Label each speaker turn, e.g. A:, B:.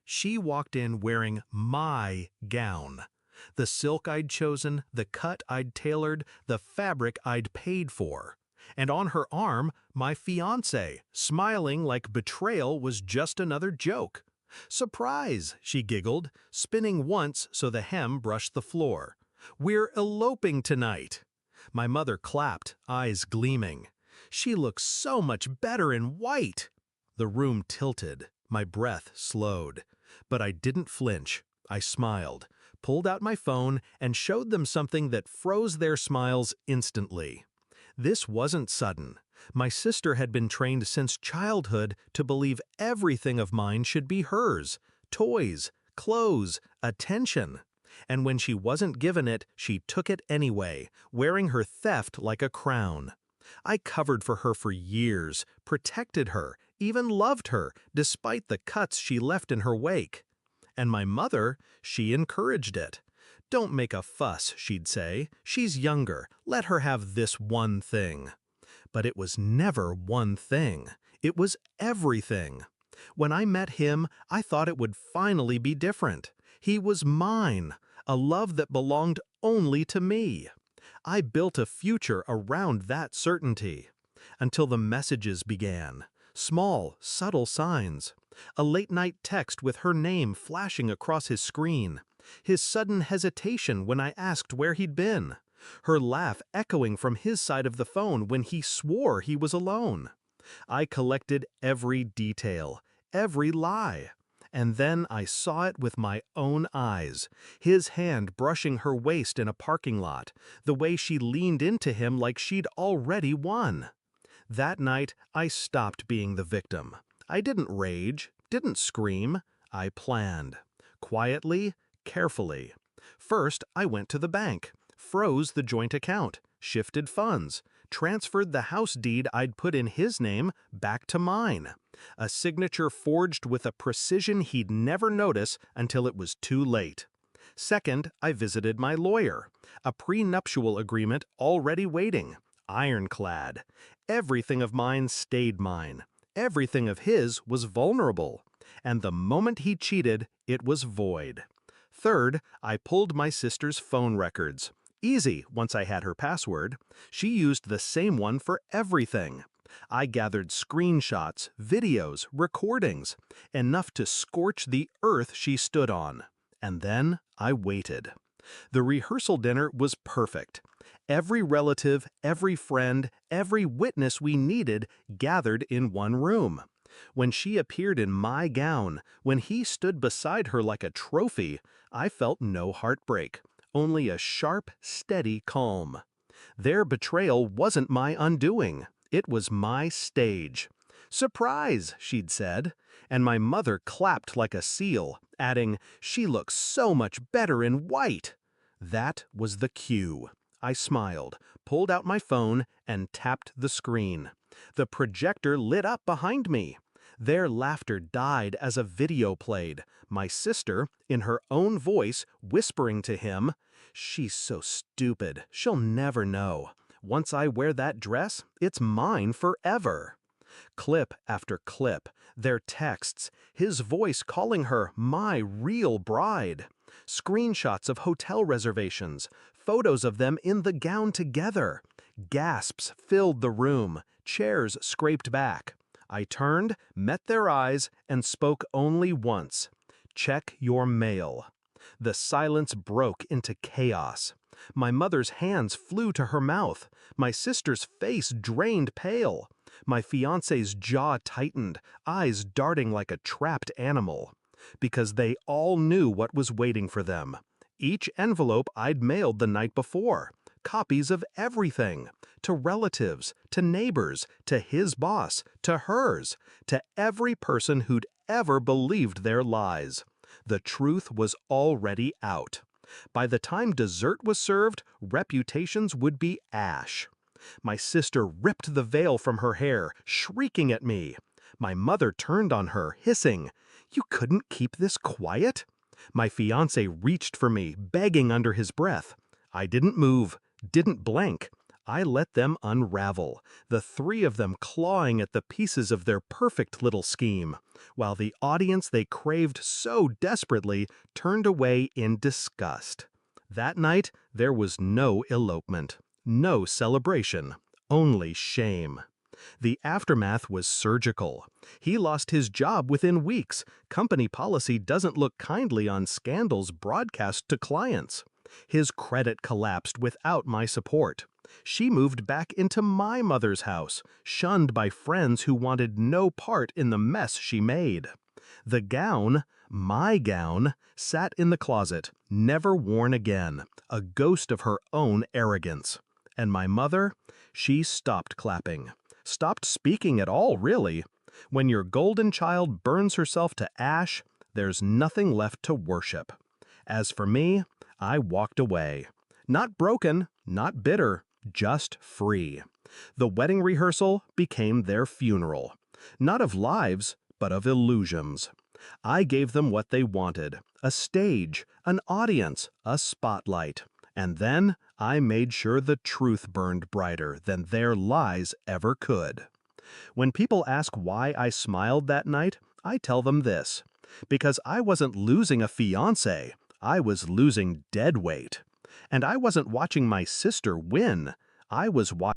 A: She walked in wearing my gown. The silk I'd chosen, the cut I'd tailored, the fabric I'd paid for. And on her arm, my fiancé, smiling like betrayal was just another joke. "Surprise," she giggled, spinning once so the hem brushed the floor. "We're eloping tonight." My mother clapped, eyes gleaming. "She looks so much better in white." The room tilted, my breath slowed. But I didn't flinch. I smiled, pulled out my phone, and showed them something that froze their smiles instantly. This wasn't sudden. My sister had been trained since childhood to believe everything of mine should be hers: toys, clothes, attention. And when she wasn't given it, she took it anyway, wearing her theft like a crown. I covered for her for years, protected her, even loved her, despite the cuts she left in her wake. And my mother, she encouraged it. "Don't make a fuss," she'd say. "She's younger. Let her have this one thing." But it was never one thing. It was everything. When I met him, I thought it would finally be different. He was mine, a love that belonged only to me. I built a future around that certainty. Until the messages began. Small, subtle signs. A late-night text with her name flashing across his screen. His sudden hesitation when I asked where he'd been. Her laugh echoing from his side of the phone when he swore he was alone. I collected every detail, every lie. And then I saw it with my own eyes. His hand brushing her waist in a parking lot, the way she leaned into him like she'd already won. That night, I stopped being the victim. I didn't rage, didn't scream. I planned. Quietly, carefully. First, I went to the bank, froze the joint account, shifted funds, transferred the house deed I'd put in his name back to mine. A signature forged with a precision he'd never notice until it was too late. Second, I visited my lawyer. A prenuptial agreement already waiting, ironclad. Everything of mine stayed mine. Everything of his was vulnerable. And the moment he cheated, it was void. Third, I pulled my sister's phone records. Easy, once I had her password. She used the same one for everything. I gathered screenshots, videos, recordings, enough to scorch the earth she stood on. And then I waited. The rehearsal dinner was perfect. Every relative, every friend, every witness we needed gathered in one room. When she appeared in my gown, when he stood beside her like a trophy, I felt no heartbreak, only a sharp, steady calm. Their betrayal wasn't my undoing. It was my stage. "Surprise," she'd said, and my mother clapped like a seal, adding, "She looks so much better in white." That was the cue. I smiled, pulled out my phone, and tapped the screen. The projector lit up behind me. Their laughter died as a video played, my sister, in her own voice, whispering to him, "She's so stupid, she'll never know. Once I wear that dress, it's mine forever." Clip after clip, their texts, his voice calling her my real bride. Screenshots of hotel reservations, photos of them in the gown together. Gasps filled the room, chairs scraped back. I turned, met their eyes, and spoke only once. "Check your mail." The silence broke into chaos. My mother's hands flew to her mouth. My sister's face drained pale. My fiancé's jaw tightened, eyes darting like a trapped animal. Because they all knew what was waiting for them. Each envelope I'd mailed the night before. Copies of everything. To relatives, to neighbors, to his boss, to hers, to every person who'd ever believed their lies. The truth was already out. By the time dessert was served, reputations would be ash. My sister ripped the veil from her hair, shrieking at me. My mother turned on her, hissing, "You couldn't keep this quiet?" My fiancé reached for me, begging under his breath. I didn't move, didn't blink. I let them unravel, the three of them clawing at the pieces of their perfect little scheme, while the audience they craved so desperately turned away in disgust. That night, there was no elopement, no celebration, only shame. The aftermath was surgical. He lost his job within weeks. Company policy doesn't look kindly on scandals broadcast to clients. His credit collapsed without my support. She moved back into my mother's house, shunned by friends who wanted no part in the mess she made. The gown, my gown, sat in the closet, never worn again, a ghost of her own arrogance. And my mother, she stopped clapping. Stopped speaking at all, really. When your golden child burns herself to ash, there's nothing left to worship. As for me, I walked away. Not broken, not bitter, just free. The wedding rehearsal became their funeral. Not of lives, but of illusions. I gave them what they wanted, a stage, an audience, a spotlight. And then I made sure the truth burned brighter than their lies ever could. When people ask why I smiled that night, I tell them this. Because I wasn't losing a fiancé, I was losing dead weight. And I wasn't watching my sister win, I was watching